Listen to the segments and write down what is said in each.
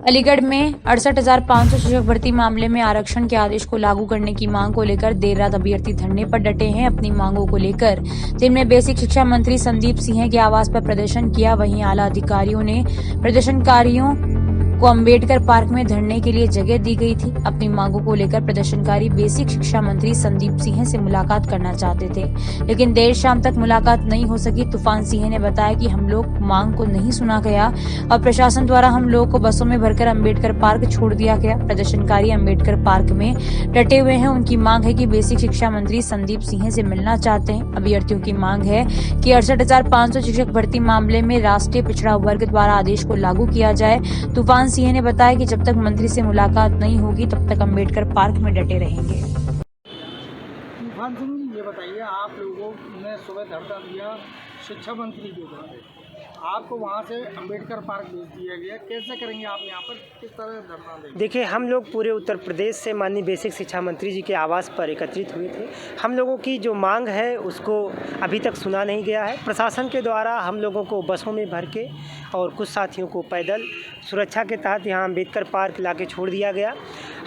अलीगढ़ में 68,500 शिक्षक भर्ती मामले में आरक्षण के आदेश को लागू करने की मांग को लेकर देर रात अभ्यर्थी धरने पर डटे हैं। अपनी मांगों को लेकर जिनमें बेसिक शिक्षा मंत्री संदीप सिंह के आवास पर प्रदर्शन किया, वहीं आला अधिकारियों ने प्रदर्शनकारियों को अंबेडकर पार्क में धरने के लिए जगह दी गई थी। अपनी मांगों को लेकर प्रदर्शनकारी बेसिक शिक्षा मंत्री संदीप सिंह से मुलाकात करना चाहते थे, लेकिन देर शाम तक मुलाकात नहीं हो सकी। तूफान सिंह ने बताया कि हम लोग मांग को नहीं सुना गया और प्रशासन द्वारा हम लोग को बसों में भरकर अंबेडकर पार्क छोड़ दिया गया। प्रदर्शनकारी अंबेडकर पार्क में डटे हुए हैं। उनकी मांग है कि बेसिक शिक्षा मंत्री संदीप सिंह से मिलना चाहते हैं। अभ्यर्थियों की मांग है कि 68,500 शिक्षक भर्ती मामले में राष्ट्रीय पिछड़ा वर्ग द्वारा आदेश को लागू किया जाए। तूफान सिंह ने बताया कि जब तक मंत्री से मुलाकात नहीं होगी तब तक अंबेडकर पार्क में डटे रहेंगे। तूफान सिंह जी, ये बताइए, आप लोगों ने सुबह धरना दिया शिक्षा मंत्री के द्वारा, आपको वहाँ से अंबेडकर पार्क भेज दिया गया, कैसे करेंगे आप यहाँ पर, किस तरह धरना देंगे? देखिए, हम लोग पूरे उत्तर प्रदेश से माननीय बेसिक शिक्षा मंत्री जी के आवास पर एकत्रित हुए थे। हम लोगों की जो मांग है उसको अभी तक सुना नहीं गया है। प्रशासन के द्वारा हम लोगों को बसों में भर के और कुछ साथियों को पैदल सुरक्षा के तहत यहाँ अंबेडकर पार्क ला के छोड़ दिया गया।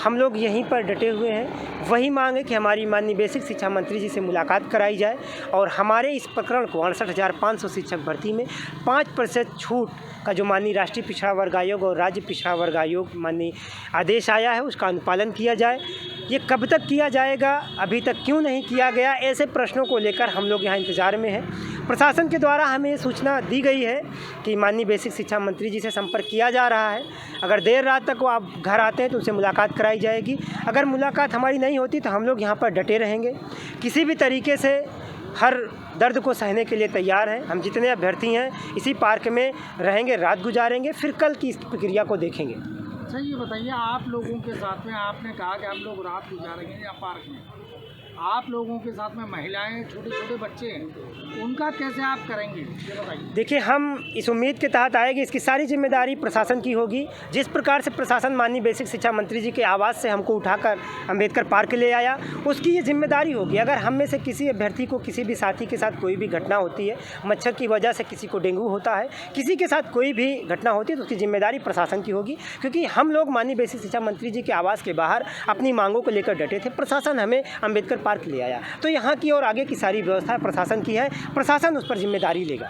हम लोग यहीं पर डटे हुए हैं। वही मांग है कि हमारी माननीय बेसिक शिक्षा मंत्री जी से मुलाकात कराई जाए और हमारे इस प्रकरण को 68,500 शिक्षक भर्ती में 5% छूट का जो माननीय राष्ट्रीय पिछड़ा वर्ग आयोग और राज्य पिछड़ा वर्ग आयोग माननीय आदेश आया है उसका अनुपालन किया जाए। ये कब तक किया जाएगा, अभी तक क्यों नहीं किया गया, ऐसे प्रश्नों को लेकर हम लोग यहाँ इंतज़ार में हैं। प्रशासन के द्वारा हमें सूचना दी गई है कि माननीय बेसिक शिक्षा मंत्री जी से संपर्क किया जा रहा है। अगर देर रात तक वो आप घर आते हैं तो उनसे मुलाकात कराई जाएगी। अगर मुलाकात हमारी नहीं होती तो हम लोग यहाँ पर डटे रहेंगे। किसी भी तरीके से हर दर्द को सहने के लिए तैयार हैं। हम जितने अभ्यर्थी हैं इसी पार्क में रहेंगे, रात गुजारेंगे, फिर कल की इस प्रक्रिया को देखेंगे। अच्छा, ये बताइए, आप लोगों के साथ में आपने कहा कि हम लोग रात गुजारेंगे या पार्क में, आप लोगों के साथ में महिलाएं, छोटे छोटे बच्चे हैं, उनका कैसे आप करेंगे, ये बताइए। देखिए, हम इस उम्मीद के तहत आए कि इसकी सारी जिम्मेदारी प्रशासन की होगी। जिस प्रकार से प्रशासन माननीय बेसिक शिक्षा मंत्री जी के आवास से हमको उठाकर अंबेडकर पार्क ले आया, उसकी ये जिम्मेदारी होगी। अगर हम में से किसी अभ्यर्थी को, किसी भी साथी के साथ कोई भी घटना होती है, मच्छर की वजह से किसी को डेंगू होता है, किसी के साथ कोई भी घटना होती है, तो उसकी जिम्मेदारी प्रशासन की होगी। क्योंकि हम लोग माननीय बेसिक शिक्षा मंत्री जी के आवास के बाहर अपनी मांगों को लेकर डटे थे। प्रशासन हमें अंबेडकर पार्क ले आया, तो यहाँ की और आगे की सारी व्यवस्था प्रशासन की है। प्रशासन उस पर जिम्मेदारी लेगा।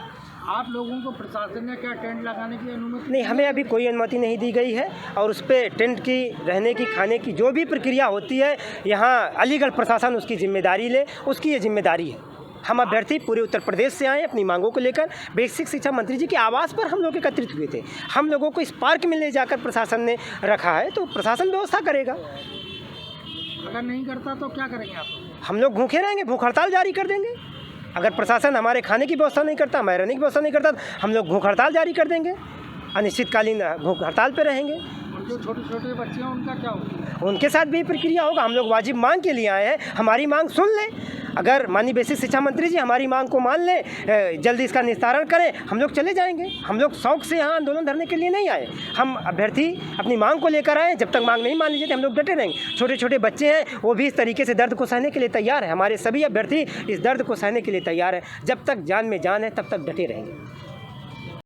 आप लोगों को प्रशासन ने क्या टेंट लगाने की अनुमति? नहीं, हमें अभी कोई अनुमति नहीं दी गई है और उस पर टेंट की, रहने की, खाने की जो भी प्रक्रिया होती है यहाँ अलीगढ़ प्रशासन उसकी जिम्मेदारी ले, उसकी ये जिम्मेदारी है। हम अभ्यर्थी पूरे उत्तर प्रदेश से आए अपनी मांगों को लेकर। बेसिक शिक्षा मंत्री जी के आवास पर हम लोग एकत्रित हुए थे। हम लोगों को इस पार्क में ले जाकर प्रशासन ने रखा है, तो प्रशासन व्यवस्था करेगा। अगर नहीं करता तो क्या करेंगे आप? हम लोग भूखे रहेंगे, भूख हड़ताल जारी कर देंगे। अगर प्रशासन हमारे खाने की व्यवस्था नहीं करता, हमारे रहने की व्यवस्था नहीं करता, हम लोग भूख हड़ताल जारी कर देंगे। अनिश्चितकालीन भूख हड़ताल पे रहेंगे। जो छोटे छोटे बच्चे हैं उनका क्या होगा? उनके साथ भी प्रक्रिया होगा। हम लोग वाजिब मांग के लिए आए हैं, हमारी मांग सुन लें। अगर माननीय बेसिक शिक्षा मंत्री जी हमारी मांग को मान लें, जल्दी इसका निस्तारण करें, हम लोग चले जाएंगे। हम लोग शौक से यहाँ आंदोलन धरने के लिए नहीं आए। हम अभ्यर्थी अपनी मांग को लेकर आए। जब तक मांग नहीं मान लीजिए हम लोग डटे रहेंगे। छोटे छोटे बच्चे हैं, वो भी इस तरीके से दर्द को सहने के लिए तैयार है। हमारे सभी अभ्यर्थी इस दर्द को सहने के लिए तैयार है। जब तक जान में जान है तब तक डटे रहेंगे।